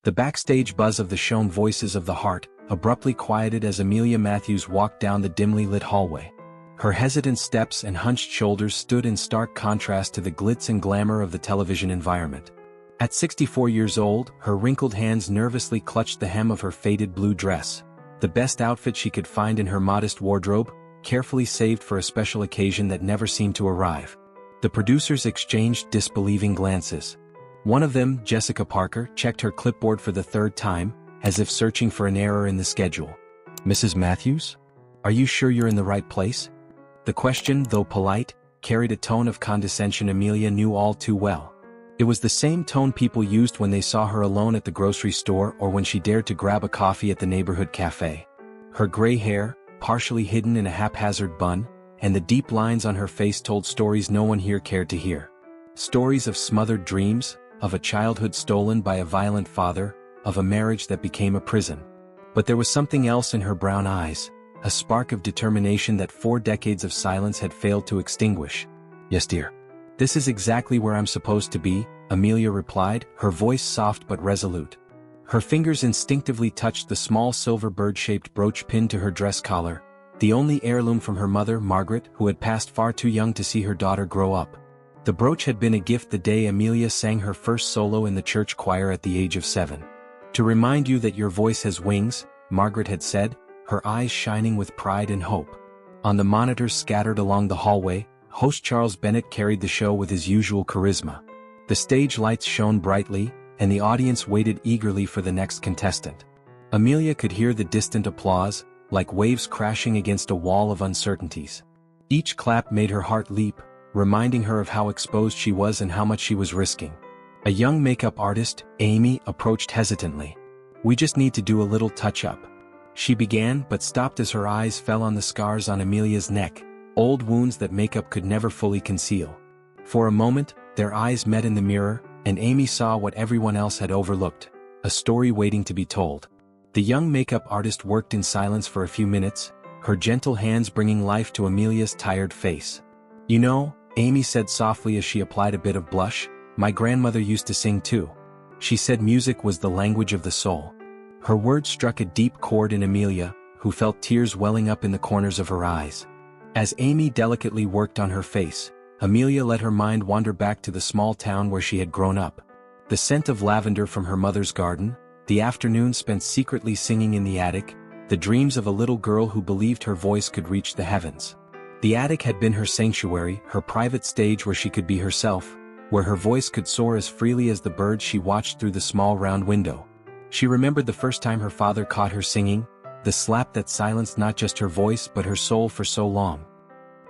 The backstage buzz of the shown Voices of the Heart abruptly quieted as Amelia Matthews walked down the dimly lit hallway. Her hesitant steps and hunched shoulders stood in stark contrast to the glitz and glamour of the television environment. At 64 years old, her wrinkled hands nervously clutched the hem of her faded blue dress, the best outfit she could find in her modest wardrobe, carefully saved for a special occasion that never seemed to arrive. The producers exchanged disbelieving glances. One of them, Jessica Parker, checked her clipboard for the third time, as if searching for an error in the schedule. "Mrs. Matthews? Are you sure you're in the right place?" The question, though polite, carried a tone of condescension Amelia knew all too well. It was the same tone people used when they saw her alone at the grocery store or when she dared to grab a coffee at the neighborhood cafe. Her gray hair, partially hidden in a haphazard bun, and the deep lines on her face told stories no one here cared to hear. Stories of smothered dreams, of a childhood stolen by a violent father, of a marriage that became a prison. But there was something else in her brown eyes, a spark of determination that 4 decades of silence had failed to extinguish. "Yes, dear. This is exactly where I'm supposed to be," Amelia replied, her voice soft but resolute. Her fingers instinctively touched the small silver bird-shaped brooch pinned to her dress collar, the only heirloom from her mother, Margaret, who had passed far too young to see her daughter grow up. The brooch had been a gift the day Amelia sang her first solo in the church choir at the age of 7. "To remind you that your voice has wings," Margaret had said, her eyes shining with pride and hope. On the monitors scattered along the hallway, host Charles Bennett carried the show with his usual charisma. The stage lights shone brightly, and the audience waited eagerly for the next contestant. Amelia could hear the distant applause, like waves crashing against a wall of uncertainties. Each clap made her heart leap, reminding her of how exposed she was and how much she was risking. A young makeup artist, Amy, approached hesitantly. "We just need to do a little touch-up," she began, but stopped as her eyes fell on the scars on Amelia's neck, old wounds that makeup could never fully conceal. For a moment, their eyes met in the mirror, and Amy saw what everyone else had overlooked, a story waiting to be told. The young makeup artist worked in silence for a few minutes, her gentle hands bringing life to Amelia's tired face. "You know," Amy said softly as she applied a bit of blush, "my grandmother used to sing too. She said music was the language of the soul." Her words struck a deep chord in Amelia, who felt tears welling up in the corners of her eyes. As Amy delicately worked on her face, Amelia let her mind wander back to the small town where she had grown up. The scent of lavender from her mother's garden, the afternoon spent secretly singing in the attic, the dreams of a little girl who believed her voice could reach the heavens. The attic had been her sanctuary, her private stage where she could be herself, where her voice could soar as freely as the birds she watched through the small round window. She remembered the first time her father caught her singing, the slap that silenced not just her voice but her soul for so long.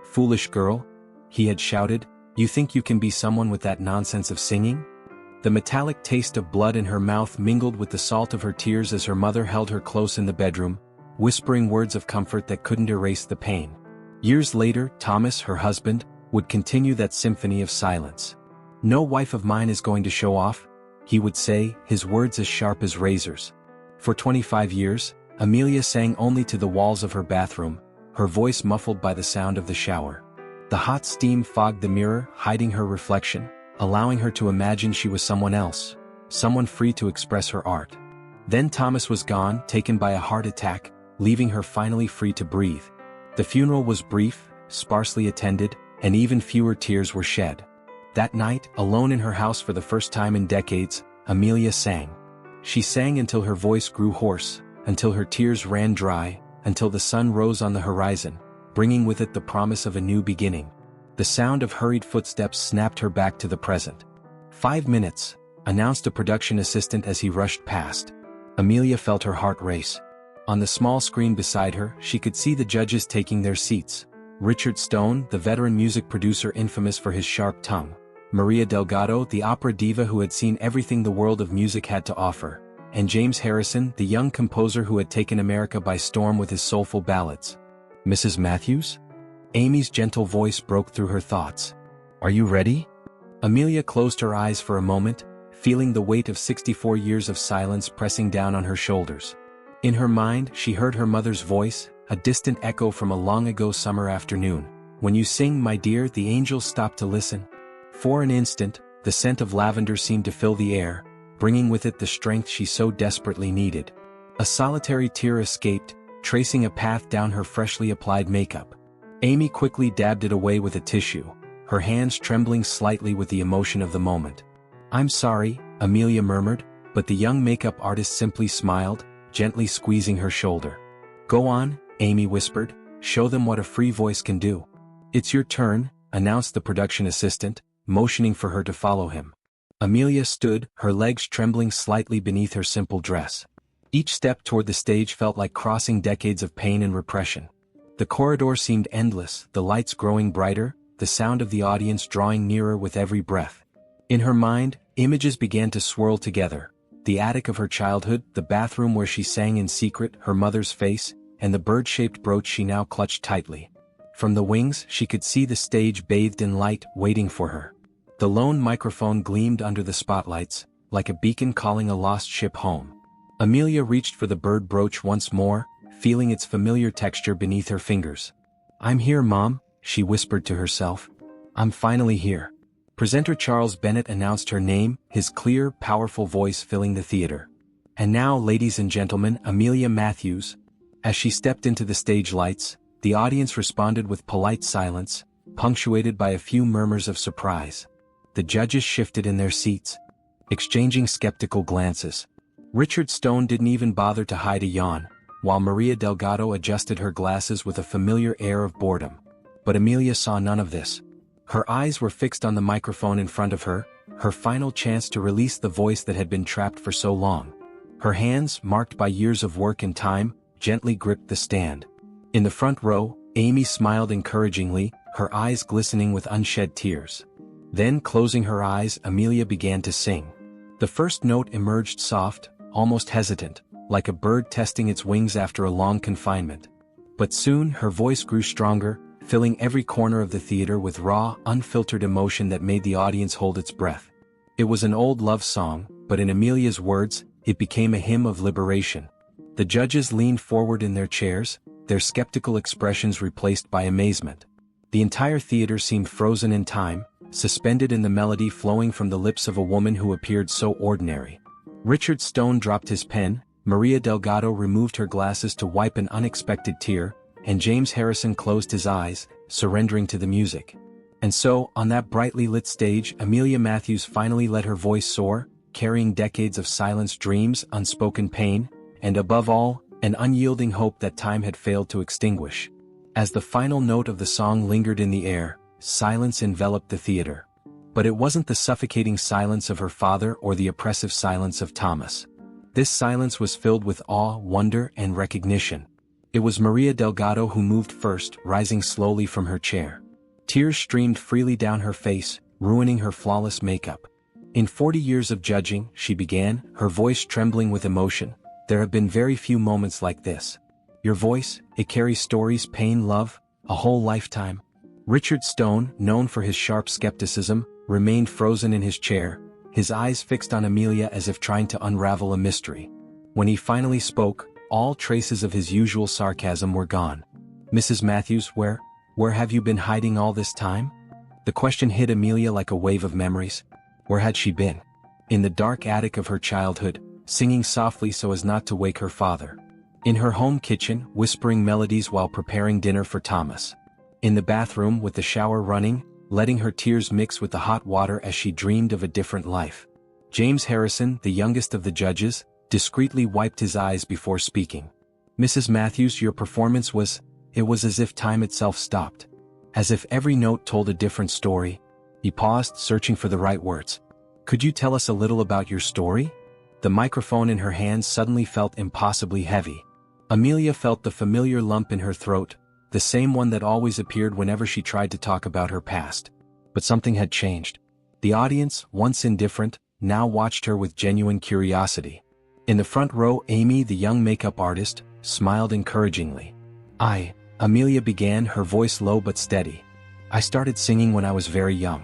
"Foolish girl," he had shouted, "you think you can be someone with that nonsense of singing?" The metallic taste of blood in her mouth mingled with the salt of her tears as her mother held her close in the bedroom, whispering words of comfort that couldn't erase the pain. Years later, Thomas, her husband, would continue that symphony of silence. "No wife of mine is going to show off," he would say, his words as sharp as razors. For 25 years, Amelia sang only to the walls of her bathroom, her voice muffled by the sound of the shower. The hot steam fogged the mirror, hiding her reflection, allowing her to imagine she was someone else, someone free to express her art. Then Thomas was gone, taken by a heart attack, leaving her finally free to breathe. The funeral was brief, sparsely attended, and even fewer tears were shed. That night, alone in her house for the first time in decades, Amelia sang. She sang until her voice grew hoarse, until her tears ran dry, until the sun rose on the horizon, bringing with it the promise of a new beginning. The sound of hurried footsteps snapped her back to the present. 5 minutes, announced a production assistant as he rushed past. Amelia felt her heart race. On the small screen beside her, she could see the judges taking their seats. Richard Stone, the veteran music producer infamous for his sharp tongue. Maria Delgado, the opera diva who had seen everything the world of music had to offer. And James Harrison, the young composer who had taken America by storm with his soulful ballads. "Mrs. Matthews?" Amy's gentle voice broke through her thoughts. "Are you ready?" Amelia closed her eyes for a moment, feeling the weight of 64 years of silence pressing down on her shoulders. In her mind, she heard her mother's voice, a distant echo from a long-ago summer afternoon. "When you sing, my dear, the angels stop to listen." For an instant, the scent of lavender seemed to fill the air, bringing with it the strength she so desperately needed. A solitary tear escaped, tracing a path down her freshly applied makeup. Amy quickly dabbed it away with a tissue, her hands trembling slightly with the emotion of the moment. "I'm sorry," Amelia murmured, but the young makeup artist simply smiled, gently squeezing her shoulder. "Go on," Amy whispered, "show them what a free voice can do." "It's your turn," announced the production assistant, motioning for her to follow him. Amelia stood, her legs trembling slightly beneath her simple dress. Each step toward the stage felt like crossing decades of pain and repression. The corridor seemed endless, the lights growing brighter, the sound of the audience drawing nearer with every breath. In her mind, images began to swirl together. The attic of her childhood, the bathroom where she sang in secret, her mother's face, and the bird-shaped brooch she now clutched tightly. From the wings, she could see the stage bathed in light, waiting for her. The lone microphone gleamed under the spotlights, like a beacon calling a lost ship home. Amelia reached for the bird brooch once more, feeling its familiar texture beneath her fingers. "I'm here, Mom," she whispered to herself. "I'm finally here." Presenter Charles Bennett announced her name, his clear, powerful voice filling the theater. "And now, ladies and gentlemen, Amelia Matthews." As she stepped into the stage lights, the audience responded with polite silence, punctuated by a few murmurs of surprise. The judges shifted in their seats, exchanging skeptical glances. Richard Stone didn't even bother to hide a yawn, while Maria Delgado adjusted her glasses with a familiar air of boredom. But Amelia saw none of this. Her eyes were fixed on the microphone in front of her, her final chance to release the voice that had been trapped for so long. Her hands, marked by years of work and time, gently gripped the stand. In the front row, Amy smiled encouragingly, her eyes glistening with unshed tears. Then, closing her eyes, Amelia began to sing. The first note emerged soft, almost hesitant, like a bird testing its wings after a long confinement. But soon her voice grew stronger, filling every corner of the theater with raw, unfiltered emotion that made the audience hold its breath. It was an old love song, but in Amelia's words, it became a hymn of liberation. The judges leaned forward in their chairs, their skeptical expressions replaced by amazement. The entire theater seemed frozen in time, suspended in the melody flowing from the lips of a woman who appeared so ordinary. Richard Stone dropped his pen, Maria Delgado removed her glasses to wipe an unexpected tear, and James Harrison closed his eyes, surrendering to the music. And so, on that brightly lit stage, Amelia Matthews finally let her voice soar, carrying decades of silenced dreams, unspoken pain, and above all, an unyielding hope that time had failed to extinguish. As the final note of the song lingered in the air, silence enveloped the theater. But it wasn't the suffocating silence of her father or the oppressive silence of Thomas. This silence was filled with awe, wonder, and recognition. It was Maria Delgado who moved first, rising slowly from her chair. Tears streamed freely down her face, ruining her flawless makeup. "In 40 years of judging," she began, her voice trembling with emotion, "there have been very few moments like this. Your voice, it carries stories, pain, love, a whole lifetime." Richard Stone, known for his sharp skepticism, remained frozen in his chair, his eyes fixed on Amelia as if trying to unravel a mystery. When he finally spoke, all traces of his usual sarcasm were gone. "Mrs. Matthews, where have you been hiding all this time?" The question hit Amelia like a wave of memories. Where had she been? In the dark attic of her childhood, singing softly so as not to wake her father. In her home kitchen, whispering melodies while preparing dinner for Thomas. In the bathroom with the shower running, letting her tears mix with the hot water as she dreamed of a different life. James Harrison, the youngest of the judges, discreetly wiped his eyes before speaking. "Mrs. Matthews, your performance it was as if time itself stopped. As if every note told a different story." He paused, searching for the right words. "Could you tell us a little about your story?" The microphone in her hands suddenly felt impossibly heavy. Amelia felt the familiar lump in her throat, the same one that always appeared whenever she tried to talk about her past. But something had changed. The audience, once indifferent, now watched her with genuine curiosity. In the front row, Amy, the young makeup artist, smiled encouragingly. Amelia began, her voice low but steady. "I started singing when I was very young.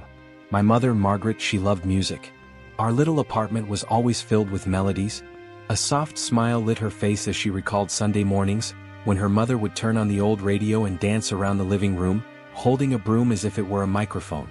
My mother, Margaret, she loved music. Our little apartment was always filled with melodies." A soft smile lit her face as she recalled Sunday mornings, when her mother would turn on the old radio and dance around the living room, holding a broom as if it were a microphone.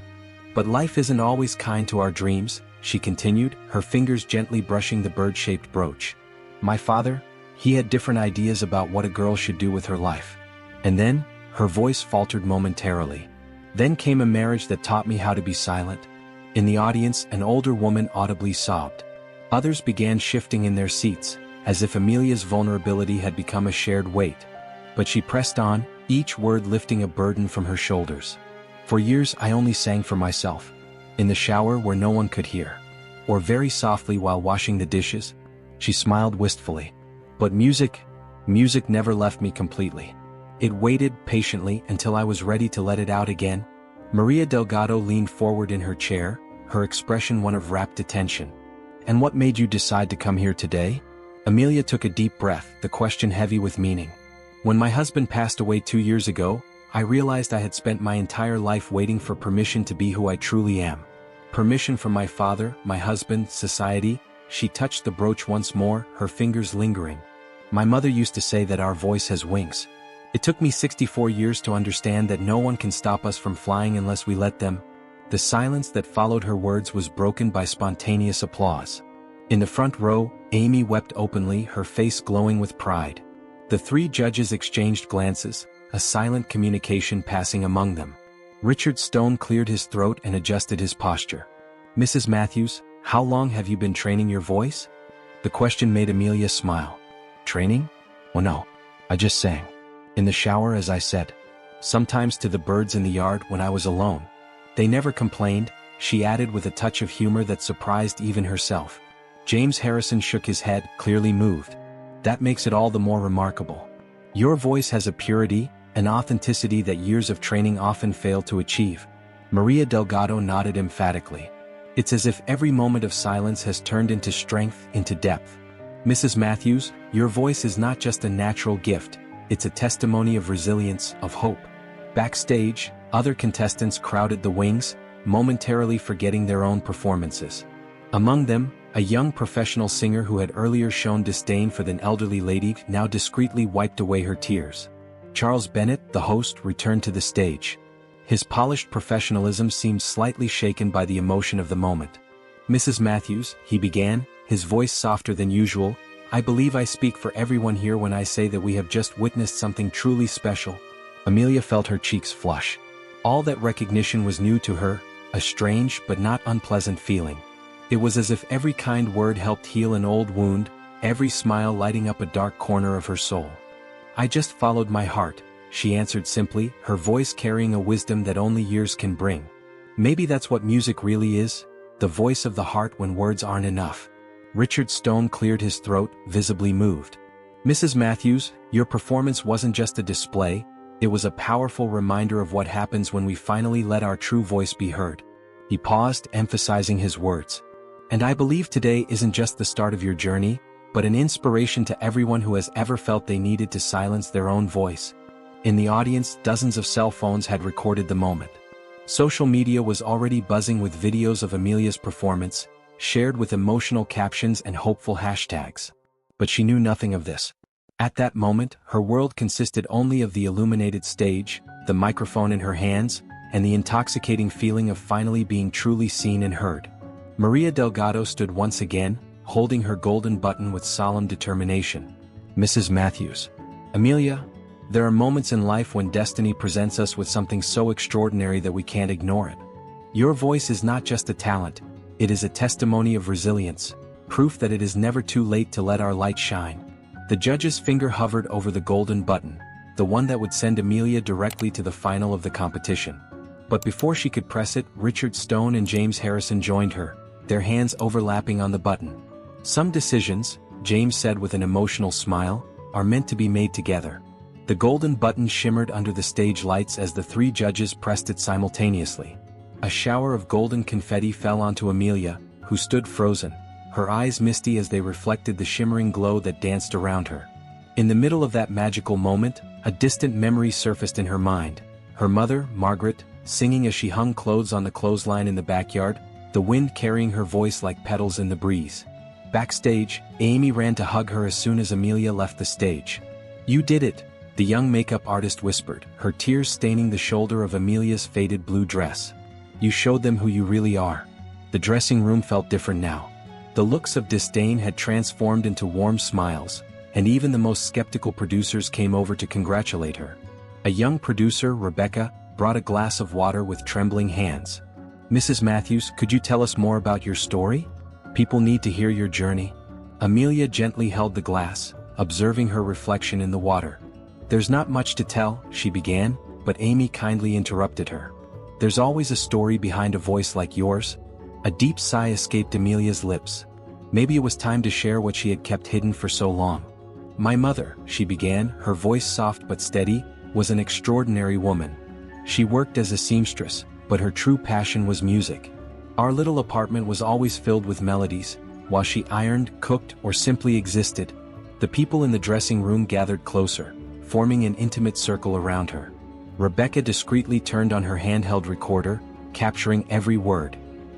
"But life isn't always kind to our dreams," she continued, her fingers gently brushing the bird-shaped brooch. My father, he had different ideas about what a girl should do with her life. And then, her voice faltered momentarily. Then came a marriage that taught me how to be silent. In the audience, an older woman audibly sobbed. Others began shifting in their seats, as if Amelia's vulnerability had become a shared weight. But she pressed on, each word lifting a burden from her shoulders. For years I only sang for myself. In the shower where no one could hear. Or very softly while washing the dishes. She smiled wistfully. But music never left me completely. It waited patiently until I was ready to let it out again. Maria Delgado leaned forward in her chair, her expression one of rapt attention. And what made you decide to come here today? Amelia took a deep breath, the question heavy with meaning. When my husband passed away 2 years ago, I realized I had spent my entire life waiting for permission to be who I truly am. Permission from my father, my husband, society. She touched the brooch once more, her fingers lingering. My mother used to say that our voice has wings. It took me 64 years to understand that no one can stop us from flying unless we let them. The silence that followed her words was broken by spontaneous applause. In the front row, Amy wept openly, her face glowing with pride. The 3 judges exchanged glances, a silent communication passing among them. Richard Stone cleared his throat and adjusted his posture. Mrs. Matthews, how long have you been training your voice? The question made Amelia smile. Training? Oh no, I just sang. In the shower, as I said. Sometimes to the birds in the yard when I was alone. They never complained, she added with a touch of humor that surprised even herself. James Harrison shook his head, clearly moved. That makes it all the more remarkable. Your voice has a purity, an authenticity that years of training often fail to achieve. Maria Delgado nodded emphatically. It's as if every moment of silence has turned into strength, into depth. Mrs. Matthews, your voice is not just a natural gift, it's a testimony of resilience, of hope. Backstage, other contestants crowded the wings, momentarily forgetting their own performances. Among them, a young professional singer who had earlier shown disdain for the elderly lady now discreetly wiped away her tears. Charles Bennett, the host, returned to the stage. His polished professionalism seemed slightly shaken by the emotion of the moment. Mrs. Matthews, he began, his voice softer than usual, I believe I speak for everyone here when I say that we have just witnessed something truly special. Amelia felt her cheeks flush. All that recognition was new to her, a strange but not unpleasant feeling. It was as if every kind word helped heal an old wound, every smile lighting up a dark corner of her soul. I just followed my heart, she answered simply, her voice carrying a wisdom that only years can bring. Maybe that's what music really is, the voice of the heart when words aren't enough. Richard Stone cleared his throat, visibly moved. Mrs. Matthews, your performance wasn't just a display, it was a powerful reminder of what happens when we finally let our true voice be heard. He paused, emphasizing his words. And I believe today isn't just the start of your journey, but an inspiration to everyone who has ever felt they needed to silence their own voice. In the audience, dozens of cell phones had recorded the moment. Social media was already buzzing with videos of Amelia's performance, shared with emotional captions and hopeful hashtags. But she knew nothing of this. At that moment, her world consisted only of the illuminated stage, the microphone in her hands, and the intoxicating feeling of finally being truly seen and heard. Maria Delgado stood once again, holding her golden button with solemn determination. Mrs. Matthews. Amelia, there are moments in life when destiny presents us with something so extraordinary that we can't ignore it. Your voice is not just a talent, it is a testimony of resilience, proof that it is never too late to let our light shine. The judge's finger hovered over the golden button, the one that would send Amelia directly to the final of the competition. But before she could press it, Richard Stone and James Harrison joined her, their hands overlapping on the button. Some decisions, James said with an emotional smile, are meant to be made together. The golden button shimmered under the stage lights as the 3 judges pressed it simultaneously. A shower of golden confetti fell onto Amelia, who stood frozen, her eyes misty as they reflected the shimmering glow that danced around her. In the middle of that magical moment, a distant memory surfaced in her mind. Her mother, Margaret, singing as she hung clothes on the clothesline in the backyard, the wind carrying her voice like petals in the breeze. Backstage, Amy ran to hug her as soon as Amelia left the stage. You did it, the young makeup artist whispered, her tears staining the shoulder of Amelia's faded blue dress. You showed them who you really are. The dressing room felt different now. The looks of disdain had transformed into warm smiles, and even the most skeptical producers came over to congratulate her. A young producer, Rebecca, brought a glass of water with trembling hands. "Mrs. Matthews, could you tell us more about your story? People need to hear your journey." Amelia gently held the glass, observing her reflection in the water. "There's not much to tell," she began, but Amy kindly interrupted her. "There's always a story behind a voice like yours." A deep sigh escaped Amelia's lips. Maybe it was time to share what she had kept hidden for so long. "My mother," she began, her voice soft but steady, "was an extraordinary woman. She worked as a seamstress, but her true passion was music. Our little apartment was always filled with melodies, while she ironed, cooked, or simply existed." The people in the dressing room gathered closer, forming an intimate circle around her. Rebecca discreetly turned on her handheld recorder, capturing every word.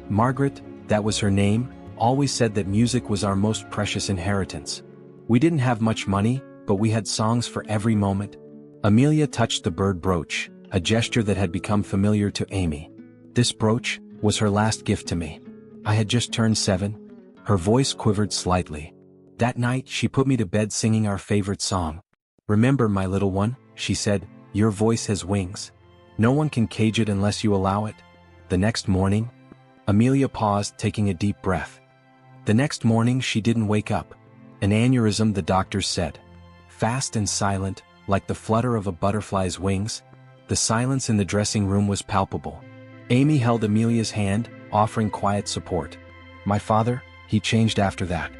"Margaret, that was her name, always said that music was our most precious inheritance. We didn't have much money, but we had songs for every moment." Amelia touched the bird brooch, a gesture that had become familiar to Amy. "This brooch was her last gift to me. I had just turned 7. Her voice quivered slightly. "That night she put me to bed singing our favorite song. 'Remember, my little one,' she said, 'your voice has wings. No one can cage it unless you allow it.'" The next morning, Amelia paused, taking a deep breath. The next morning she didn't wake up. An aneurysm, the doctors said. Fast and silent, like the flutter of a butterfly's wings, the silence in the dressing room was palpable. Amy held Amelia's hand, offering quiet support. "My father, he changed after that.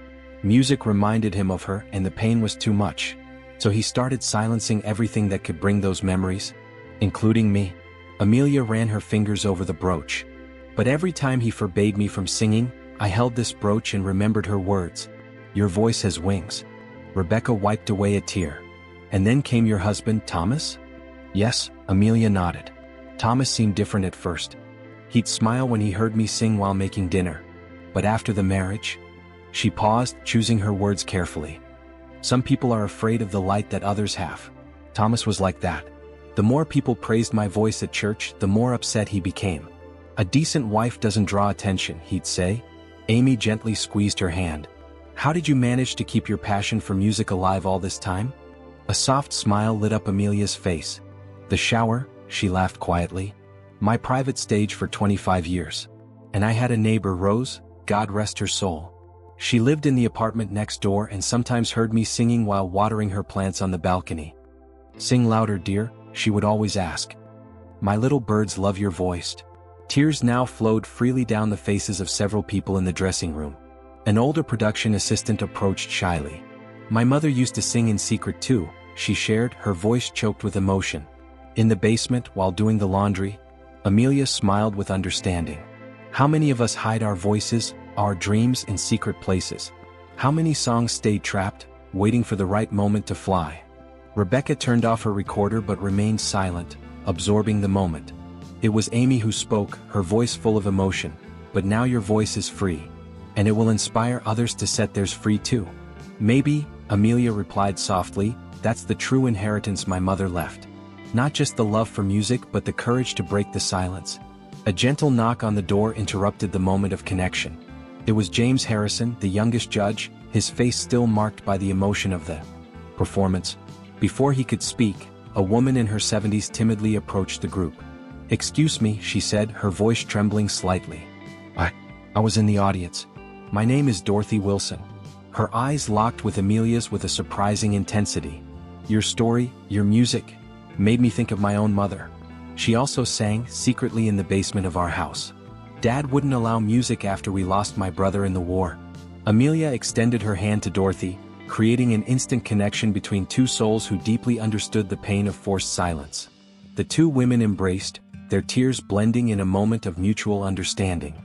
Music reminded him of her and the pain was too much. So he started silencing everything that could bring those memories, including me." Amelia ran her fingers over the brooch. "But every time he forbade me from singing, I held this brooch and remembered her words. 'Your voice has wings.'" Rebecca wiped away a tear. "And then came your husband, Thomas?" "Yes," Amelia nodded. "Thomas seemed different at first. He'd smile when he heard me sing while making dinner. But after the marriage..." She paused, choosing her words carefully. "Some people are afraid of the light that others have. Thomas was like that. The more people praised my voice at church, the more upset he became. 'A decent wife doesn't draw attention,' he'd say." Amy gently squeezed her hand. "How did you manage to keep your passion for music alive all this time?" A soft smile lit up Amelia's face. "The shower," she laughed quietly. "My private stage for 25 years. And I had a neighbor, Rose, God rest her soul. She lived in the apartment next door and sometimes heard me singing while watering her plants on the balcony. 'Sing louder, dear,' she would always ask. 'My little birds love your voice.'" Tears now flowed freely down the faces of several people in the dressing room. An older production assistant approached shyly. "My mother used to sing in secret too," she shared, her voice choked with emotion. "In the basement, while doing the laundry." Amelia smiled with understanding. "How many of us hide our voices, our dreams in secret places? How many songs stay trapped, waiting for the right moment to fly?" Rebecca turned off her recorder but remained silent, absorbing the moment. It was Amy who spoke, her voice full of emotion. "But now your voice is free. And it will inspire others to set theirs free too." "Maybe," Amelia replied softly, "that's the true inheritance my mother left. Not just the love for music but the courage to break the silence." A gentle knock on the door interrupted the moment of connection. It was James Harrison, the youngest judge, his face still marked by the emotion of the performance. Before he could speak, a woman in her 70s timidly approached the group. "Excuse me," she said, her voice trembling slightly. I was in the audience. My name is Dorothy Wilson." Her eyes locked with Amelia's with a surprising intensity. "Your story, your music, made me think of my own mother. She also sang secretly in the basement of our house. Dad wouldn't allow music after we lost my brother in the war." Amelia extended her hand to Dorothy, creating an instant connection between two souls who deeply understood the pain of forced silence. The two women embraced, their tears blending in a moment of mutual understanding.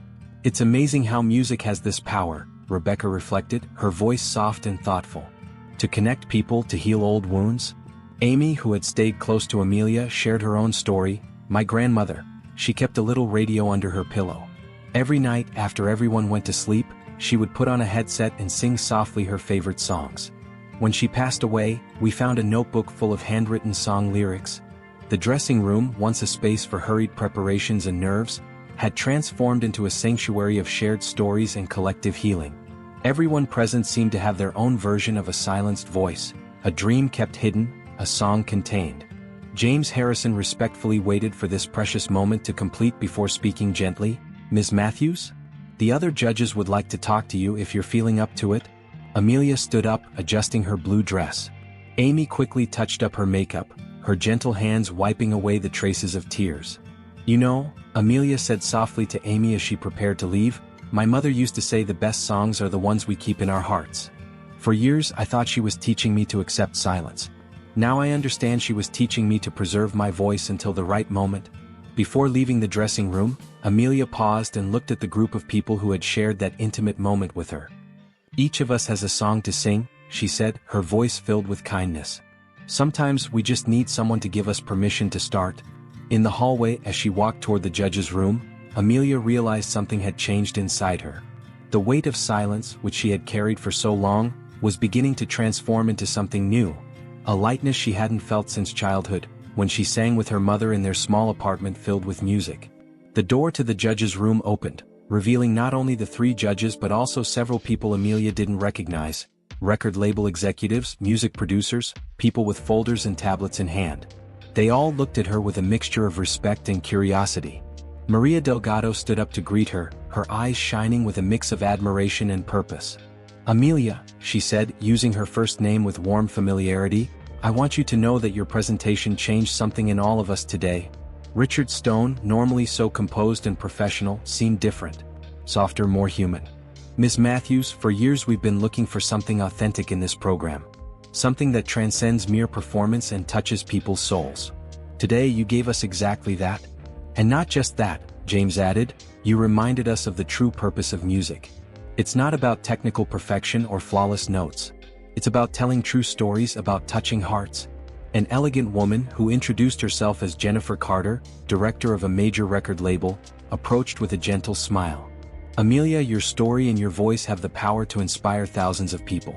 "It's amazing how music has this power," Rebecca reflected, her voice soft and thoughtful. "To connect people, to heal old wounds." Amy, who had stayed close to Amelia, shared her own story. "My grandmother, she kept a little radio under her pillow. Every night, after everyone went to sleep, she would put on a headset and sing softly her favorite songs. When she passed away, we found a notebook full of handwritten song lyrics. The dressing room, once a space for hurried preparations and nerves, had transformed into a sanctuary of shared stories and collective healing. Everyone present seemed to have their own version of a silenced voice, a dream kept hidden, a song contained. James Harrison respectfully waited for this precious moment to complete before speaking gently. "Ms. Matthews? The other judges would like to talk to you if you're feeling up to it." Amelia stood up, adjusting her blue dress. Amy quickly touched up her makeup, her gentle hands wiping away the traces of tears. "You know," Amelia said softly to Amy as she prepared to leave, "my mother used to say the best songs are the ones we keep in our hearts. For years I thought she was teaching me to accept silence. Now I understand she was teaching me to preserve my voice until the right moment." Before leaving the dressing room, Amelia paused and looked at the group of people who had shared that intimate moment with her. "Each of us has a song to sing," she said, her voice filled with kindness. "Sometimes we just need someone to give us permission to start." In the hallway, as she walked toward the judge's room, Amelia realized something had changed inside her. The weight of silence, which she had carried for so long, was beginning to transform into something new. A lightness she hadn't felt since childhood, when she sang with her mother in their small apartment filled with music. The door to the judge's room opened, revealing not only the three judges but also several people Amelia didn't recognize: record label executives, music producers, people with folders and tablets in hand. They all looked at her with a mixture of respect and curiosity. Maria Delgado stood up to greet her, her eyes shining with a mix of admiration and purpose. "Amelia," she said, using her first name with warm familiarity, "I want you to know that your presentation changed something in all of us today." Richard Stone, normally so composed and professional, seemed different. Softer, more human. "Ms. Matthews, for years we've been looking for something authentic in this program. Something that transcends mere performance and touches people's souls. Today you gave us exactly that. And not just that," James added, "you reminded us of the true purpose of music. It's not about technical perfection or flawless notes. It's about telling true stories, about touching hearts." An elegant woman, who introduced herself as Jennifer Carter, director of a major record label, approached with a gentle smile. "Amelia, your story and your voice have the power to inspire thousands of people.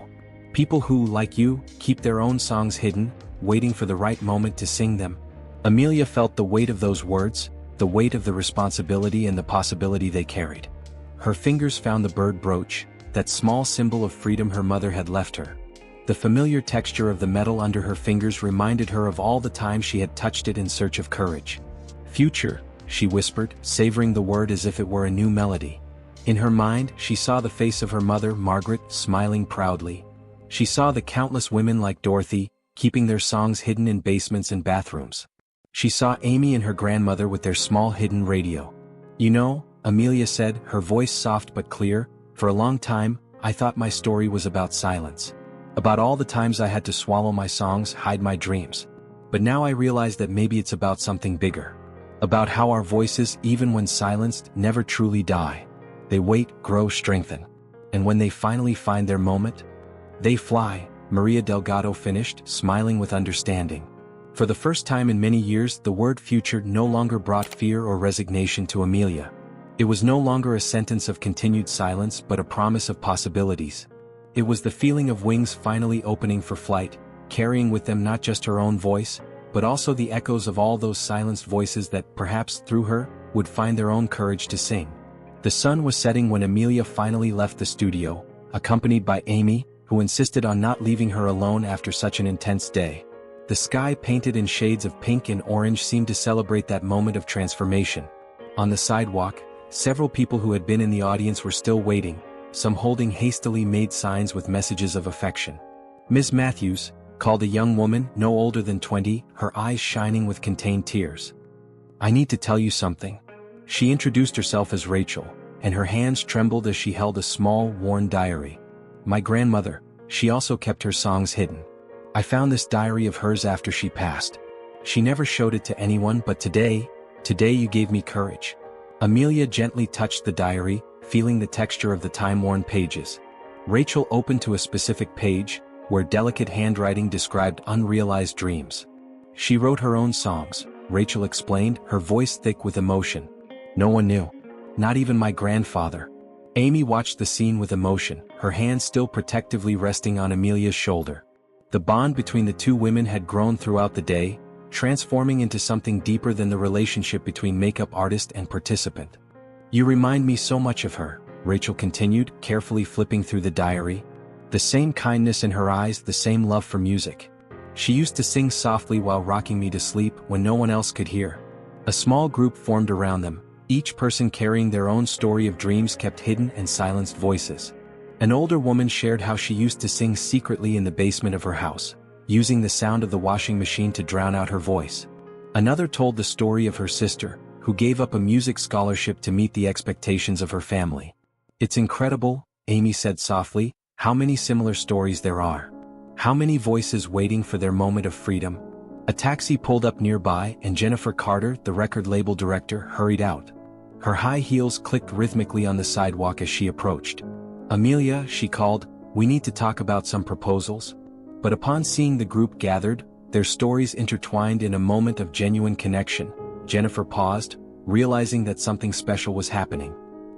People who, like you, keep their own songs hidden, waiting for the right moment to sing them." Amelia felt the weight of those words, the weight of the responsibility and the possibility they carried. Her fingers found the bird brooch, that small symbol of freedom her mother had left her. The familiar texture of the metal under her fingers reminded her of all the times she had touched it in search of courage. "Future," she whispered, savoring the word as if it were a new melody. In her mind, she saw the face of her mother, Margaret, smiling proudly. She saw the countless women like Dorothy, keeping their songs hidden in basements and bathrooms. She saw Amy and her grandmother with their small hidden radio. "You know," Amelia said, her voice soft but clear, "for a long time, I thought my story was about silence. About all the times I had to swallow my songs, hide my dreams. But now I realize that maybe it's about something bigger. About how our voices, even when silenced, never truly die. They wait, grow, strengthen. And when they finally find their moment, they fly," Maria Delgado finished, smiling with understanding. For the first time in many years, the word future no longer brought fear or resignation to Amelia. It was no longer a sentence of continued silence but a promise of possibilities. It was the feeling of wings finally opening for flight, carrying with them not just her own voice, but also the echoes of all those silenced voices that, perhaps through her, would find their own courage to sing. The sun was setting when Amelia finally left the studio, accompanied by Amy, who insisted on not leaving her alone after such an intense day. The sky, painted in shades of pink and orange, seemed to celebrate that moment of transformation. On the sidewalk, several people who had been in the audience were still waiting, some holding hastily made signs with messages of affection. "Miss Matthews," called a young woman, no older than 20, her eyes shining with contained tears. "I need to tell you something." She introduced herself as Rachel, and her hands trembled as she held a small, worn diary. "My grandmother, she also kept her songs hidden. I found this diary of hers after she passed. She never showed it to anyone, but today you gave me courage." Amelia gently touched the diary, feeling the texture of the time-worn pages. Rachel opened to a specific page, where delicate handwriting described unrealized dreams. "She wrote her own songs," Rachel explained, her voice thick with emotion. "No one knew. Not even my grandfather." Amy watched the scene with emotion, her hand still protectively resting on Amelia's shoulder. The bond between the two women had grown throughout the day, transforming into something deeper than the relationship between makeup artist and participant. You remind me so much of her, Rachel continued, carefully flipping through the diary. The same kindness in her eyes, the same love for music. She used to sing softly while rocking me to sleep when no one else could hear. A small group formed around them, each person carrying their own story of dreams kept hidden and silenced voices. An older woman shared how she used to sing secretly in the basement of her house, using the sound of the washing machine to drown out her voice. Another told the story of her sister, who gave up a music scholarship to meet the expectations of her family. It's incredible, Amy said softly, how many similar stories there are. How many voices waiting for their moment of freedom. A taxi pulled up nearby and Jennifer Carter, the record label director, hurried out. Her high heels clicked rhythmically on the sidewalk as she approached. Amelia, she called, we need to talk about some proposals. But upon seeing the group gathered, their stories intertwined in a moment of genuine connection, Jennifer paused, realizing that something special was happening.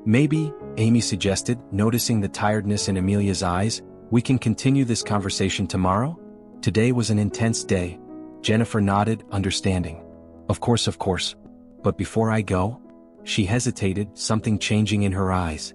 Maybe, Amy suggested, noticing the tiredness in Amelia's eyes, we can continue this conversation tomorrow? Today was an intense day. Jennifer nodded, understanding. Of course. But before I go? She hesitated, something changing in her eyes.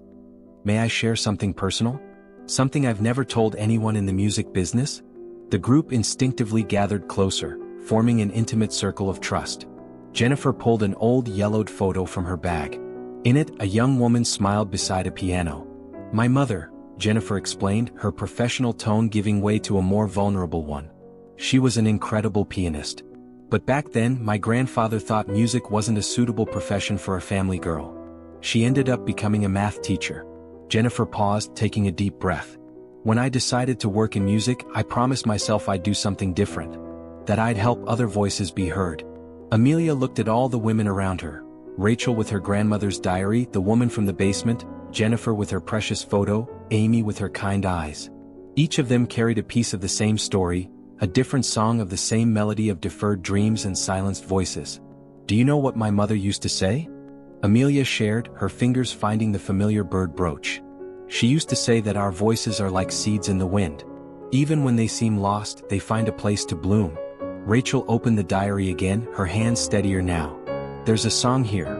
May I share something personal? Something I've never told anyone in the music business? The group instinctively gathered closer, forming an intimate circle of trust. Jennifer pulled an old yellowed photo from her bag. In it, a young woman smiled beside a piano. My mother, Jennifer explained, her professional tone giving way to a more vulnerable one. She was an incredible pianist. But back then, my grandfather thought music wasn't a suitable profession for a family girl. She ended up becoming a math teacher. Jennifer paused, taking a deep breath. When I decided to work in music, I promised myself I'd do something different. That I'd help other voices be heard. Amelia looked at all the women around her. Rachel with her grandmother's diary, the woman from the basement, Jennifer with her precious photo, Amy with her kind eyes. Each of them carried a piece of the same story, a different song of the same melody of deferred dreams and silenced voices. Do you know what my mother used to say? Amelia shared, her fingers finding the familiar bird brooch. She used to say that our voices are like seeds in the wind. Even when they seem lost, they find a place to bloom. Rachel opened the diary again, her hands steadier now. There's a song here.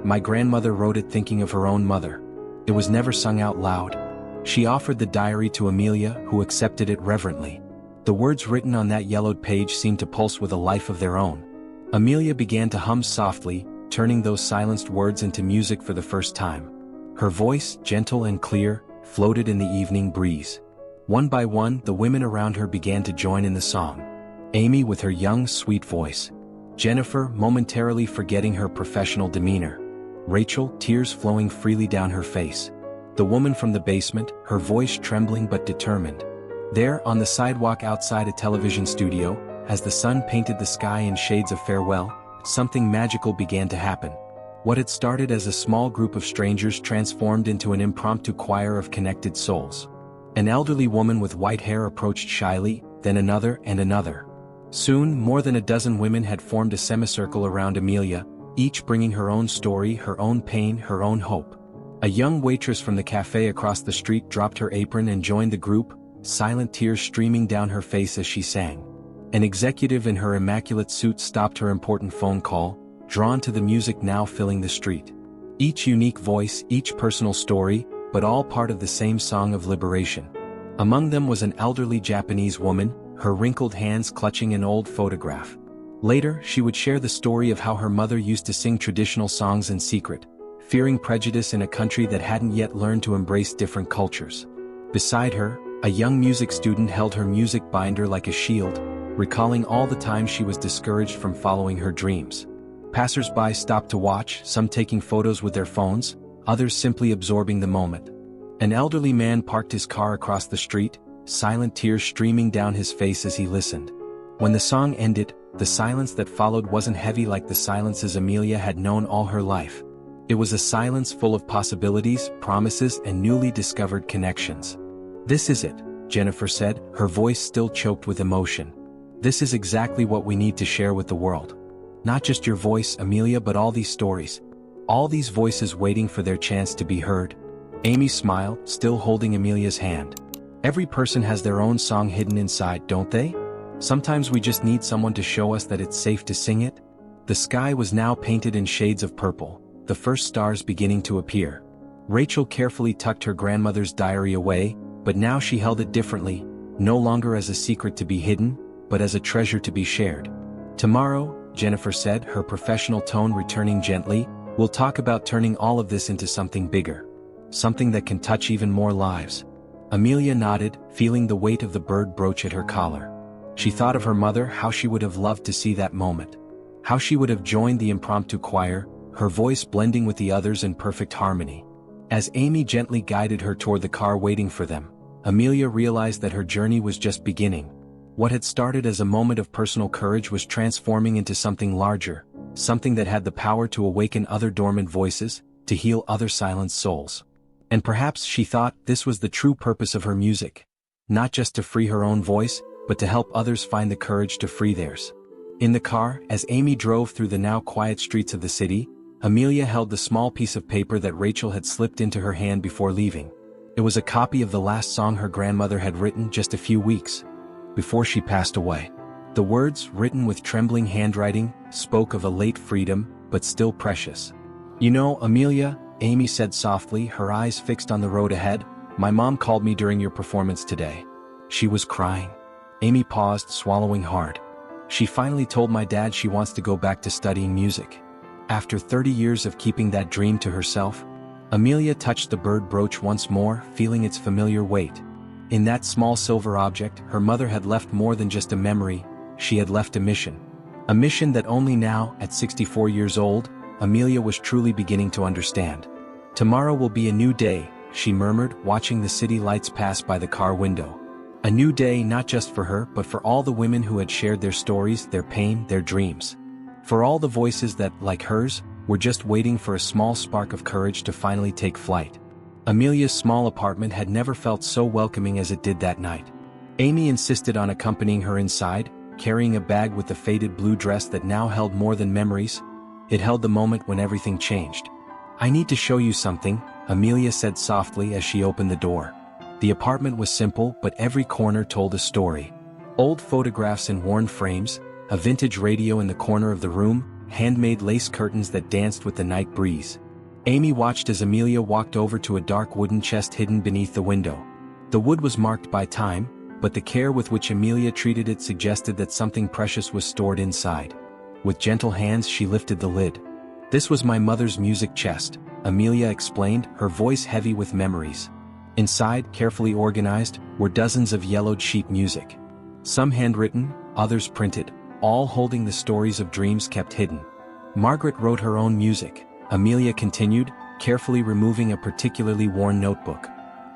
My grandmother wrote it thinking of her own mother. It was never sung out loud. She offered the diary to Amelia, who accepted it reverently. The words written on that yellowed page seemed to pulse with a life of their own. Amelia began to hum softly, turning those silenced words into music for the first time. Her voice, gentle and clear, floated in the evening breeze. One by one, the women around her began to join in the song. Amy with her young, sweet voice. Jennifer, momentarily forgetting her professional demeanor. Rachel, tears flowing freely down her face. The woman from the basement, her voice trembling but determined. There, on the sidewalk outside a television studio, as the sun painted the sky in shades of farewell, something magical began to happen. What had started as a small group of strangers transformed into an impromptu choir of connected souls. An elderly woman with white hair approached shyly, then another and another. Soon, more than a dozen women had formed a semicircle around Amelia, each bringing her own story, her own pain, her own hope. A young waitress from the cafe across the street dropped her apron and joined the group, silent tears streaming down her face as she sang. An executive in her immaculate suit stopped her important phone call, drawn to the music now filling the street. Each unique voice, each personal story, but all part of the same song of liberation. Among them was an elderly Japanese woman, her wrinkled hands clutching an old photograph. Later, she would share the story of how her mother used to sing traditional songs in secret, fearing prejudice in a country that hadn't yet learned to embrace different cultures. Beside her, a young music student held her music binder like a shield, recalling all the times she was discouraged from following her dreams. Passers-by stopped to watch, some taking photos with their phones, others simply absorbing the moment. An elderly man parked his car across the street, silent tears streaming down his face as he listened. When the song ended, the silence that followed wasn't heavy like the silences Amelia had known all her life. It was a silence full of possibilities, promises, and newly discovered connections. This is it, Jennifer said, her voice still choked with emotion. This is exactly what we need to share with the world. Not just your voice, Amelia, but all these stories. All these voices waiting for their chance to be heard. Amy smiled, still holding Amelia's hand. Every person has their own song hidden inside, don't they? Sometimes we just need someone to show us that it's safe to sing it. The sky was now painted in shades of purple, the first stars beginning to appear. Rachel carefully tucked her grandmother's diary away, but now she held it differently, no longer as a secret to be hidden, but as a treasure to be shared. "Tomorrow," Jennifer said, her professional tone returning gently, "we'll talk about turning all of this into something bigger. Something that can touch even more lives." Amelia nodded, feeling the weight of the bird brooch at her collar. She thought of her mother, how she would have loved to see that moment. How she would have joined the impromptu choir, her voice blending with the others in perfect harmony. As Amy gently guided her toward the car waiting for them, Amelia realized that her journey was just beginning. What had started as a moment of personal courage was transforming into something larger, something that had the power to awaken other dormant voices, to heal other silenced souls. And perhaps, she thought, this was the true purpose of her music. Not just to free her own voice, but to help others find the courage to free theirs. In the car, as Amy drove through the now quiet streets of the city, Amelia held the small piece of paper that Rachel had slipped into her hand before leaving. It was a copy of the last song her grandmother had written just a few weeks before she passed away. The words, written with trembling handwriting, spoke of a late freedom, but still precious. "You know, Amelia," Amy said softly, her eyes fixed on the road ahead, "my mom called me during your performance today. She was crying." Amy paused, swallowing hard. "She finally told my dad she wants to go back to studying music. After 30 years of keeping that dream to herself." Amelia touched the bird brooch once more, feeling its familiar weight. In that small silver object, her mother had left more than just a memory, she had left a mission. A mission that only now, at 64 years old, Amelia was truly beginning to understand. "Tomorrow will be a new day," she murmured, watching the city lights pass by the car window. A new day not just for her but for all the women who had shared their stories, their pain, their dreams. For all the voices that, like hers, were just waiting for a small spark of courage to finally take flight. Amelia's small apartment had never felt so welcoming as it did that night. Amy insisted on accompanying her inside, carrying a bag with the faded blue dress that now held more than memories. It held the moment when everything changed. "I need to show you something," Amelia said softly as she opened the door. The apartment was simple, but every corner told a story. Old photographs in worn frames, a vintage radio in the corner of the room, handmade lace curtains that danced with the night breeze. Amy watched as Amelia walked over to a dark wooden chest hidden beneath the window. The wood was marked by time, but the care with which Amelia treated it suggested that something precious was stored inside. With gentle hands she lifted the lid. "This was my mother's music chest," Amelia explained, her voice heavy with memories. Inside, carefully organized, were dozens of yellowed sheet music. Some handwritten, others printed, all holding the stories of dreams kept hidden. "Margaret wrote her own music," Amelia continued, carefully removing a particularly worn notebook.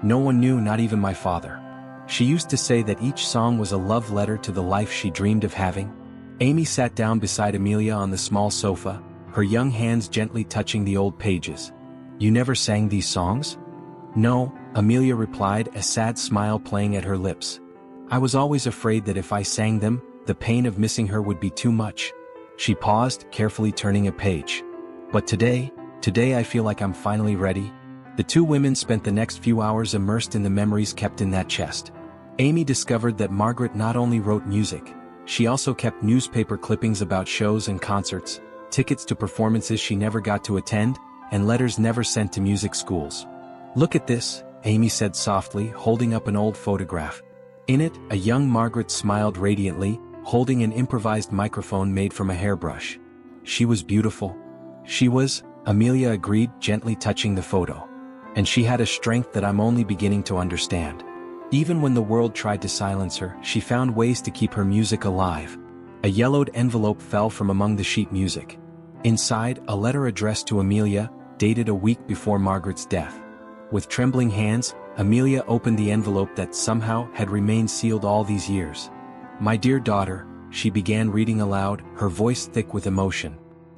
"No one knew, not even my father. She used to say that each song was a love letter to the life she dreamed of having." Amy sat down beside Amelia on the small sofa, her young hands gently touching the old pages. "You never sang these songs?" "No," Amelia replied, a sad smile playing at her lips. "I was always afraid that if I sang them, the pain of missing her would be too much." She paused, carefully turning a page. "But today I feel like I'm finally ready." The two women spent the next few hours immersed in the memories kept in that chest. Amy discovered that Margaret not only wrote music, she also kept newspaper clippings about shows and concerts, tickets to performances she never got to attend, and letters never sent to music schools. "Look at this," Amy said softly, holding up an old photograph. In it, a young Margaret smiled radiantly, holding an improvised microphone made from a hairbrush. She was beautiful. She was, Amelia agreed, gently touching the photo. And she had a strength that I'm only beginning to understand. Even when the world tried to silence her, she found ways to keep her music alive. A yellowed envelope fell from among the sheet music. Inside, a letter addressed to Amelia, dated a week before Margaret's death. With trembling hands, Amelia opened the envelope that somehow had remained sealed all these years. "My dear daughter," she began reading aloud, her voice thick with emotion.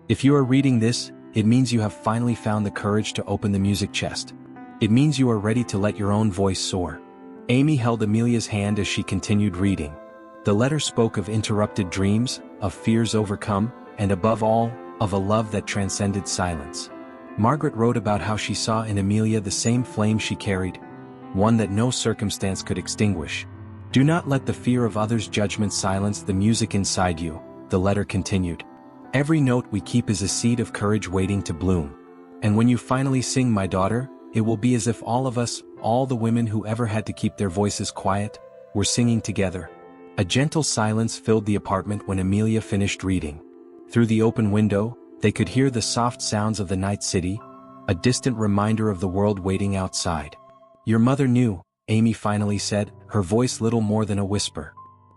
"If you are reading this, it means you have finally found the courage to open the music chest. It means you are ready to let your own voice soar." Amy held Amelia's hand as she continued reading. The letter spoke of interrupted dreams, of fears overcome, and above all, of a love that transcended silence. Margaret wrote about how she saw in Amelia the same flame she carried, one that no circumstance could extinguish. "Do not let the fear of others' judgment silence the music inside you," the letter continued. "Every note we keep is a seed of courage waiting to bloom. And when you finally sing, my daughter, it will be as if all of us, all the women who ever had to keep their voices quiet, were singing together." A gentle silence filled the apartment when Amelia finished reading. Through the open window, they could hear the soft sounds of the night city, a distant reminder of the world waiting outside. "Your mother knew," Amy finally said, her voice little more than a whisper.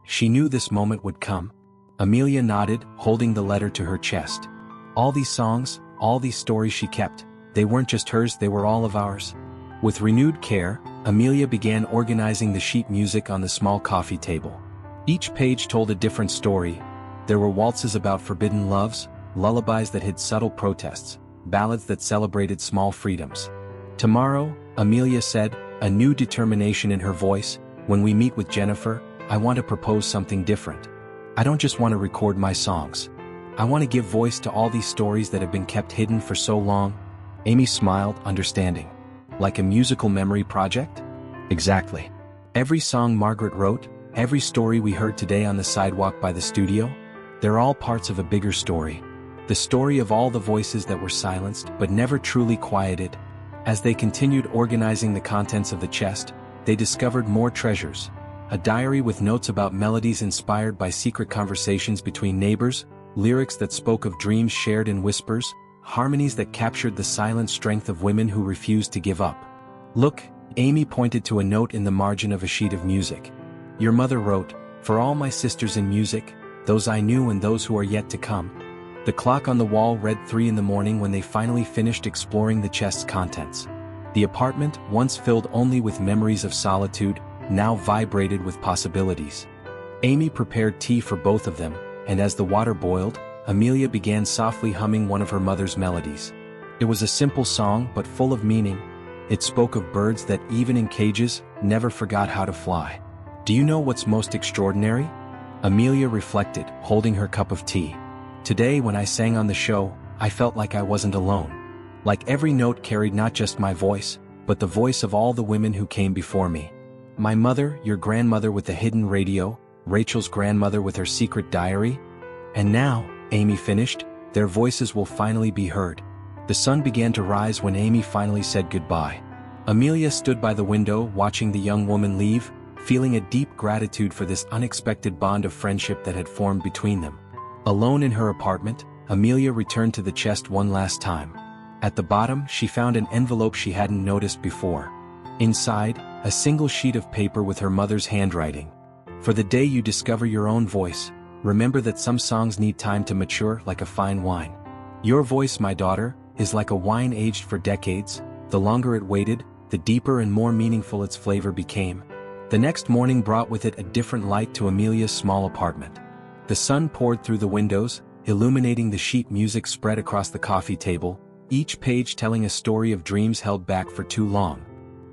"She knew this moment would come." Amelia nodded, holding the letter to her chest. All these songs, all these stories she kept, they weren't just hers, they were all of ours. With renewed care, Amelia began organizing the sheet music on the small coffee table. Each page told a different story. There were waltzes about forbidden loves, lullabies that hid subtle protests, ballads that celebrated small freedoms. "Tomorrow," Amelia said, a new determination in her voice, "when we meet with Jennifer, I want to propose something different. I don't just want to record my songs. I want to give voice to all these stories that have been kept hidden for so long." Amy smiled, understanding. "Like a musical memory project?" "Exactly. Every song Margaret wrote, every story we heard today on the sidewalk by the studio, they're all parts of a bigger story. The story of all the voices that were silenced but never truly quieted." As they continued organizing the contents of the chest, they discovered more treasures. A diary with notes about melodies inspired by secret conversations between neighbors, lyrics that spoke of dreams shared in whispers, harmonies that captured the silent strength of women who refused to give up. "Look," Amy pointed to a note in the margin of a sheet of music. "Your mother wrote, 'For all my sisters in music, those I knew and those who are yet to come.'" The clock on the wall read 3 in the morning when they finally finished exploring the chest's contents. The apartment, once filled only with memories of solitude, now vibrated with possibilities. Amy prepared tea for both of them, and as the water boiled, Amelia began softly humming one of her mother's melodies. It was a simple song but full of meaning. It spoke of birds that, even in cages, never forgot how to fly. "Do you know what's most extraordinary?" Amelia reflected, holding her cup of tea. "Today when I sang on the show, I felt like I wasn't alone. Like every note carried not just my voice, but the voice of all the women who came before me. My mother, your grandmother with the hidden radio, Rachel's grandmother with her secret diary. And now," Amy finished, "their voices will finally be heard." The sun began to rise when Amy finally said goodbye. Amelia stood by the window watching the young woman leave, feeling a deep gratitude for this unexpected bond of friendship that had formed between them. Alone in her apartment, Amelia returned to the chest one last time. At the bottom, she found an envelope she hadn't noticed before. Inside, a single sheet of paper with her mother's handwriting. "For the day you discover your own voice, remember that some songs need time to mature like a fine wine. Your voice, my daughter, is like a wine aged for decades. The longer it waited, the deeper and more meaningful its flavor became." The next morning brought with it a different light to Amelia's small apartment. The sun poured through the windows, illuminating the sheet music spread across the coffee table, each page telling a story of dreams held back for too long.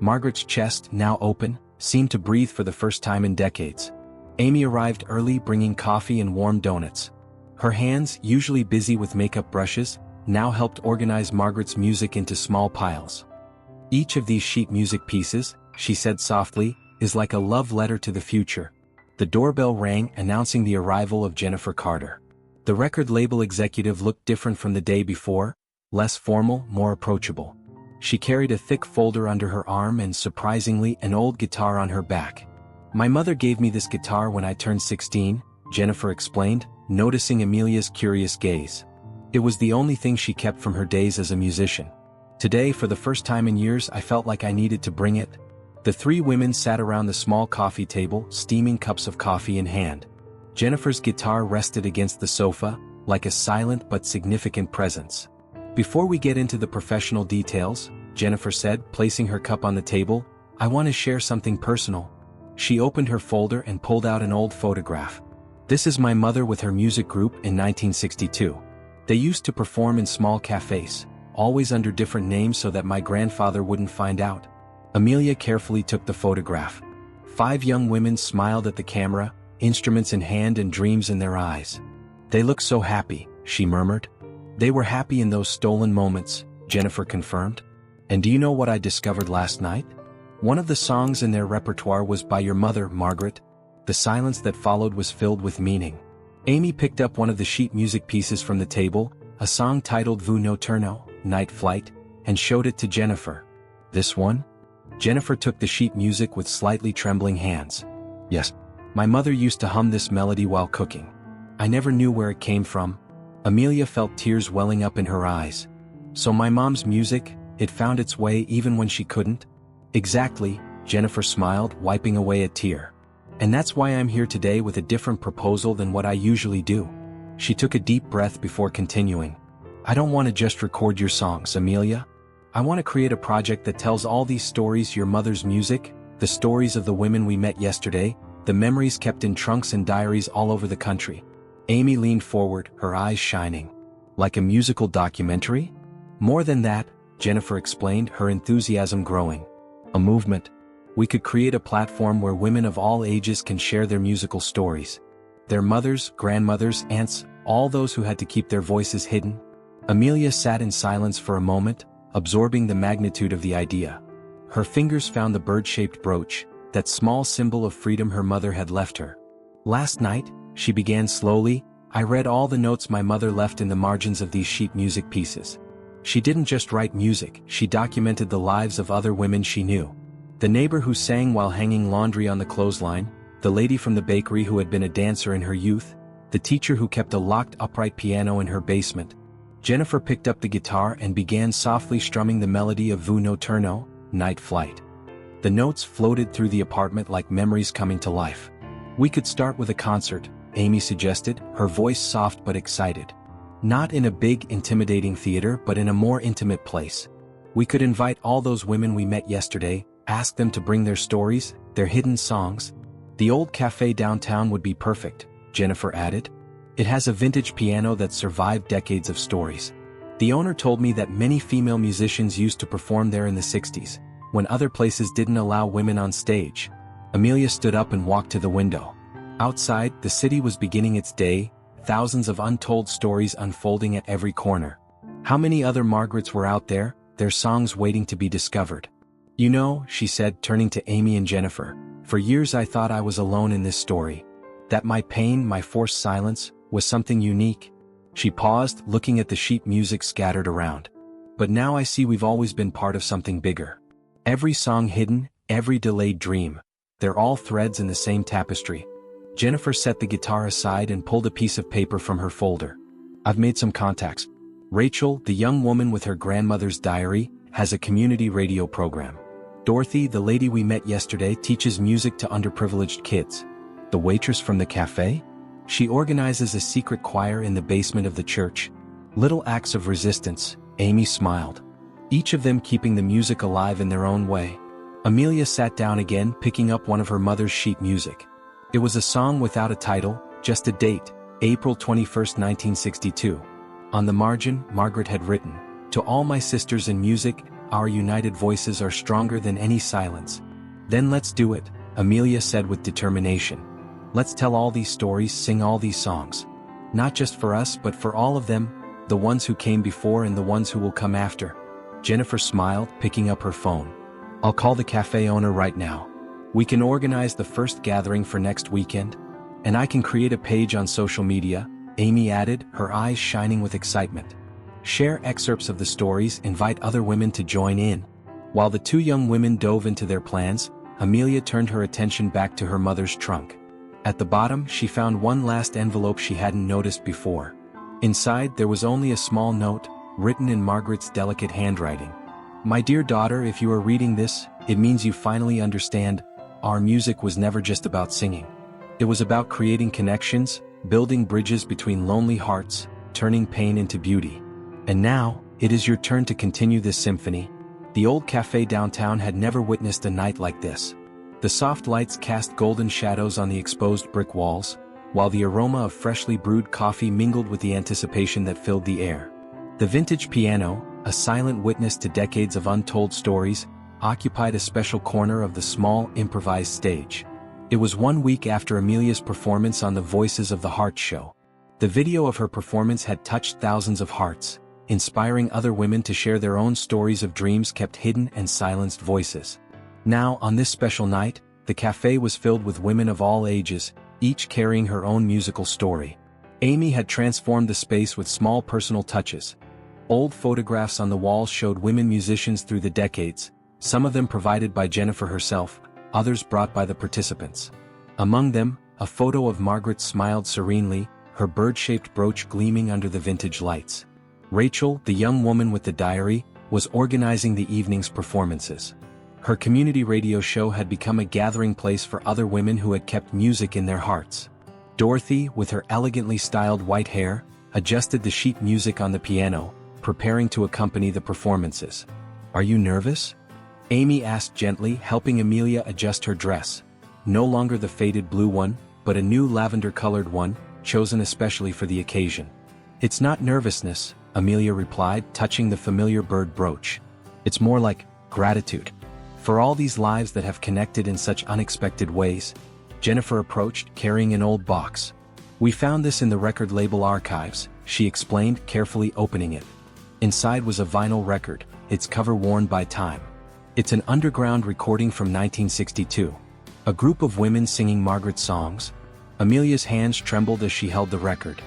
Margaret's chest, now open, seemed to breathe for the first time in decades. Amy arrived early, bringing coffee and warm donuts. Her hands, usually busy with makeup brushes, now helped organize Margaret's music into small piles. "Each of these sheet music pieces," she said softly, "is like a love letter to the future." The doorbell rang, announcing the arrival of Jennifer Carter. The record label executive looked different from the day before, less formal, more approachable. She carried a thick folder under her arm and, surprisingly, an old guitar on her back. "My mother gave me this guitar when I turned 16, Jennifer explained, noticing Amelia's curious gaze. "It was the only thing she kept from her days as a musician. Today, for the first time in years, I felt like I needed to bring it." The 3 women sat around the small coffee table, steaming cups of coffee in hand. Jennifer's guitar rested against the sofa, like a silent but significant presence. "Before we get into the professional details," Jennifer said, placing her cup on the table, "I want to share something personal." She opened her folder and pulled out an old photograph. "This is my mother with her music group in 1962. They used to perform in small cafes, always under different names so that my grandfather wouldn't find out." Amelia carefully took the photograph. 5 young women smiled at the camera, instruments in hand and dreams in their eyes. "They look so happy," she murmured. "They were happy in those stolen moments," Jennifer confirmed. "And do you know what I discovered last night? One of the songs in their repertoire was by your mother, Margaret." The silence that followed was filled with meaning. Amy picked up one of the sheet music pieces from the table, a song titled Vous Nocturno, Night Flight, and showed it to Jennifer. "This one?" Jennifer took the sheet music with slightly trembling hands. "Yes. My mother used to hum this melody while cooking. I never knew where it came from." Amelia felt tears welling up in her eyes. "So my mom's music, it found its way even when she couldn't?" "Exactly," Jennifer smiled, wiping away a tear. "And that's why I'm here today with a different proposal than what I usually do." She took a deep breath before continuing. "I don't want to just record your songs, Amelia. I want to create a project that tells all these stories: your mother's music, the stories of the women we met yesterday, the memories kept in trunks and diaries all over the country." Amy leaned forward, her eyes shining. "Like a musical documentary?" "More than that," Jennifer explained, her enthusiasm growing. "A movement. We could create a platform where women of all ages can share their musical stories. Their mothers, grandmothers, aunts, all those who had to keep their voices hidden." Amelia sat in silence for a moment, absorbing the magnitude of the idea. Her fingers found the bird-shaped brooch, that small symbol of freedom her mother had left her. "Last night," she began slowly, "I read all the notes my mother left in the margins of these sheet music pieces. She didn't just write music, she documented the lives of other women she knew. The neighbor who sang while hanging laundry on the clothesline, the lady from the bakery who had been a dancer in her youth, the teacher who kept a locked upright piano in her basement." Jennifer picked up the guitar and began softly strumming the melody of Vu Notturno, Night Flight. The notes floated through the apartment like memories coming to life. "We could start with a concert," Amy suggested, her voice soft but excited. "Not in a big, intimidating theater but in a more intimate place. We could invite all those women we met yesterday, ask them to bring their stories, their hidden songs. The old cafe downtown would be perfect," Jennifer added. "It has a vintage piano that survived decades of stories. The owner told me that many female musicians used to perform there in the 60s, when other places didn't allow women on stage." Amelia stood up and walked to the window. Outside, the city was beginning its day, thousands of untold stories unfolding at every corner. How many other Margarets were out there, their songs waiting to be discovered? "You know," she said, turning to Amy and Jennifer, "for years I thought I was alone in this story. That my pain, my forced silence, was something unique." She paused, looking at the sheet music scattered around. "But now I see we've always been part of something bigger. Every song hidden, every delayed dream. They're all threads in the same tapestry." Jennifer set the guitar aside and pulled a piece of paper from her folder. "I've made some contacts. Rachel, the young woman with her grandmother's diary, has a community radio program. Dorothy, the lady we met yesterday, teaches music to underprivileged kids. The waitress from the cafe? She organizes a secret choir in the basement of the church. Little acts of resistance," Amy smiled. "Each of them keeping the music alive in their own way." Amelia sat down again, picking up one of her mother's sheet music. It was a song without a title, just a date, April 21, 1962. On the margin, Margaret had written, "To all my sisters in music, our united voices are stronger than any silence." "Then let's do it," Amelia said with determination. "Let's tell all these stories, sing all these songs. Not just for us but for all of them, the ones who came before and the ones who will come after." Jennifer smiled, picking up her phone. "I'll call the cafe owner right now. We can organize the first gathering for next weekend. And I can create a page on social media," Amy added, her eyes shining with excitement. "Share excerpts of the stories, invite other women to join in." While the two young women dove into their plans, Amelia turned her attention back to her mother's trunk. At the bottom, she found one last envelope she hadn't noticed before. Inside, there was only a small note, written in Margaret's delicate handwriting. "My dear daughter, if you are reading this, it means you finally understand. Our music was never just about singing. It was about creating connections, building bridges between lonely hearts, turning pain into beauty. And now, it is your turn to continue this symphony." The old cafe downtown had never witnessed a night like this. The soft lights cast golden shadows on the exposed brick walls, while the aroma of freshly brewed coffee mingled with the anticipation that filled the air. The vintage piano, a silent witness to decades of untold stories, occupied a special corner of the small, improvised stage. It was 1 week after Amelia's performance on the Voices of the Heart show. The video of her performance had touched thousands of hearts, inspiring other women to share their own stories of dreams kept hidden and silenced voices. Now, on this special night, the cafe was filled with women of all ages, each carrying her own musical story. Amy had transformed the space with small personal touches. Old photographs on the walls showed women musicians through the decades, some of them provided by Jennifer herself, others brought by the participants. Among them, a photo of Margaret smiled serenely, her bird-shaped brooch gleaming under the vintage lights. Rachel, the young woman with the diary, was organizing the evening's performances. Her community radio show had become a gathering place for other women who had kept music in their hearts. Dorothy, with her elegantly styled white hair, adjusted the sheet music on the piano, preparing to accompany the performances. "Are you nervous?" Amy asked gently, helping Amelia adjust her dress. No longer the faded blue one, but a new lavender-colored one, chosen especially for the occasion. "It's not nervousness," Amelia replied, touching the familiar bird brooch. "It's more like gratitude. For all these lives that have connected in such unexpected ways." Jennifer approached, carrying an old box. "We found this in the record label archives," she explained, carefully opening it. Inside was a vinyl record, its cover worn by time. "It's an underground recording from 1962. A group of women singing Margaret's songs." Amelia's hands trembled as she held the record.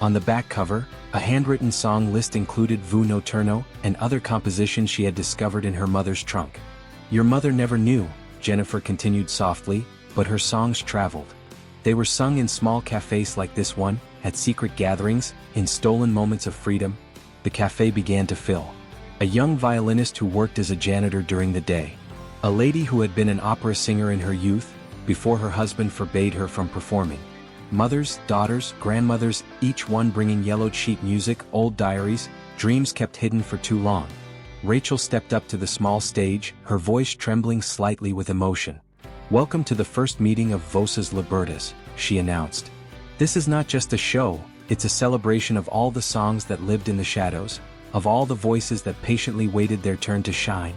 On the back cover, a handwritten song list included Vu Noturno and other compositions she had discovered in her mother's trunk. "Your mother never knew," Jennifer continued softly, "but her songs traveled. They were sung in small cafes like this one, at secret gatherings, in stolen moments of freedom." The cafe began to fill. A young violinist who worked as a janitor during the day. A lady who had been an opera singer in her youth, before her husband forbade her from performing. Mothers, daughters, grandmothers, each one bringing yellowed sheet music, old diaries, dreams kept hidden for too long. Rachel stepped up to the small stage, her voice trembling slightly with emotion. "Welcome to the first meeting of Voces Libertas," she announced. "This is not just a show, it's a celebration of all the songs that lived in the shadows, of all the voices that patiently waited their turn to shine."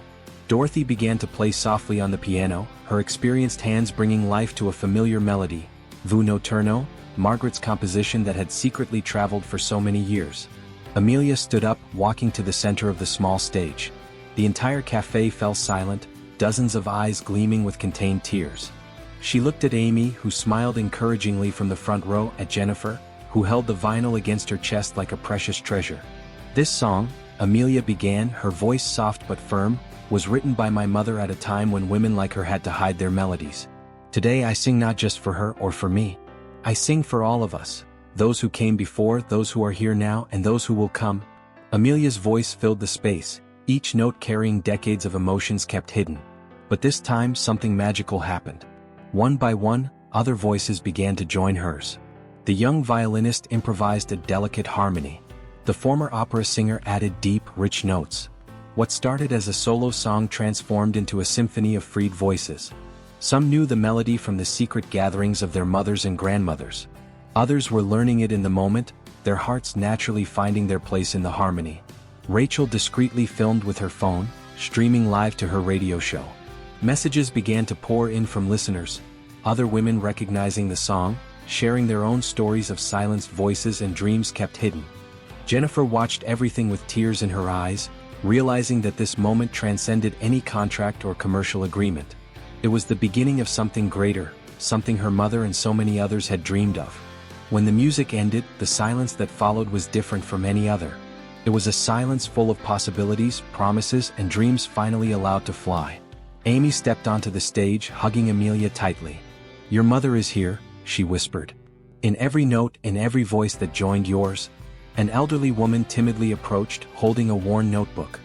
Dorothy began to play softly on the piano, her experienced hands bringing life to a familiar melody. Vu Noturno, Margaret's composition that had secretly traveled for so many years. Amelia stood up, walking to the center of the small stage. The entire cafe fell silent, dozens of eyes gleaming with contained tears. She looked at Amy, who smiled encouragingly from the front row, at Jennifer, who held the vinyl against her chest like a precious treasure. "This song," Amelia began, her voice soft but firm, "was written by my mother at a time when women like her had to hide their melodies. Today I sing not just for her or for me. I sing for all of us, those who came before, those who are here now, and those who will come." Amelia's voice filled the space, each note carrying decades of emotions kept hidden. But this time something magical happened. One by one, other voices began to join hers. The young violinist improvised a delicate harmony. The former opera singer added deep, rich notes. What started as a solo song transformed into a symphony of freed voices. Some knew the melody from the secret gatherings of their mothers and grandmothers. Others were learning it in the moment, their hearts naturally finding their place in the harmony. Rachel discreetly filmed with her phone, streaming live to her radio show. Messages began to pour in from listeners, other women recognizing the song, sharing their own stories of silenced voices and dreams kept hidden. Jennifer watched everything with tears in her eyes, realizing that this moment transcended any contract or commercial agreement. It was the beginning of something greater, something her mother and so many others had dreamed of. When the music ended, the silence that followed was different from any other. It was a silence full of possibilities, promises, and dreams finally allowed to fly. Amy stepped onto the stage, hugging Amelia tightly. "Your mother is here," she whispered. "In every note, in every voice that joined yours." An elderly woman timidly approached, holding a worn notebook.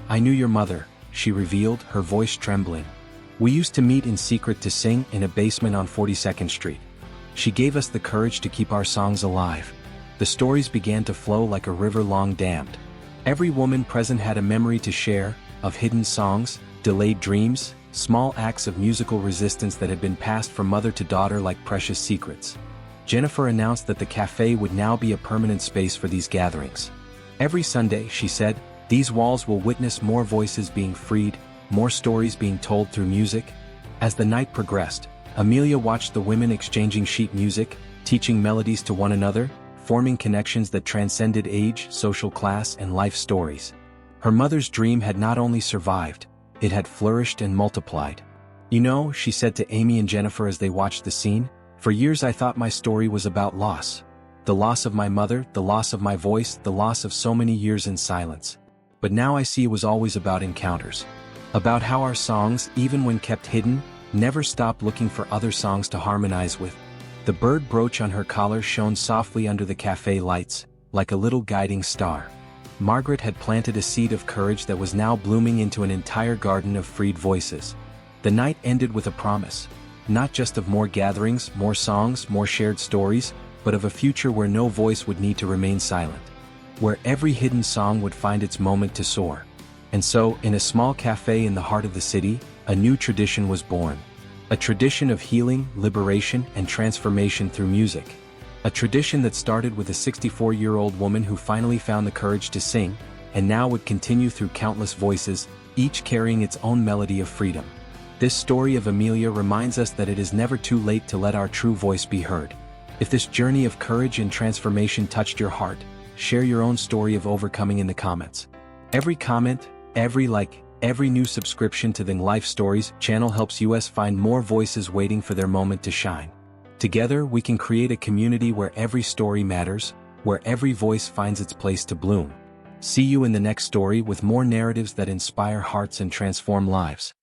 I knew your mother," she revealed, her voice trembling. "We used to meet in secret to sing in a basement on 42nd Street. She gave us the courage to keep our songs alive." The stories began to flow like a river long dammed. Every woman present had a memory to share, of hidden songs, delayed dreams, small acts of musical resistance that had been passed from mother to daughter like precious secrets. Jennifer announced that the cafe would now be a permanent space for these gatherings. "Every Sunday," she said, "these walls will witness more voices being freed, more stories being told through music." As the night progressed, Amelia watched the women exchanging sheet music, teaching melodies to one another, forming connections that transcended age, social class, and life stories. Her mother's dream had not only survived, it had flourished and multiplied. "You know," she said to Amy and Jennifer as they watched the scene, "for years I thought my story was about loss. The loss of my mother, the loss of my voice, the loss of so many years in silence. But now I see it was always about encounters. About how our songs, even when kept hidden, never stopped looking for other songs to harmonize with. The bird brooch on her collar shone softly under the cafe lights, like a little guiding star. Margaret had planted a seed of courage that was now blooming into an entire garden of freed voices. The night ended with a promise. Not just of more gatherings, more songs, more shared stories, but of a future where no voice would need to remain silent. Where every hidden song would find its moment to soar. And so, in a small cafe in the heart of the city, a new tradition was born. A tradition of healing, liberation, and transformation through music. A tradition that started with a 64-year-old woman who finally found the courage to sing, and now would continue through countless voices, each carrying its own melody of freedom. This story of Amelia reminds us that it is never too late to let our true voice be heard. If this journey of courage and transformation touched your heart, share your own story of overcoming in the comments. Every comment, every like, every new subscription to the Life Stories channel helps us find more voices waiting for their moment to shine. Together we can create a community where every story matters, where every voice finds its place to bloom. See you in the next story with more narratives that inspire hearts and transform lives.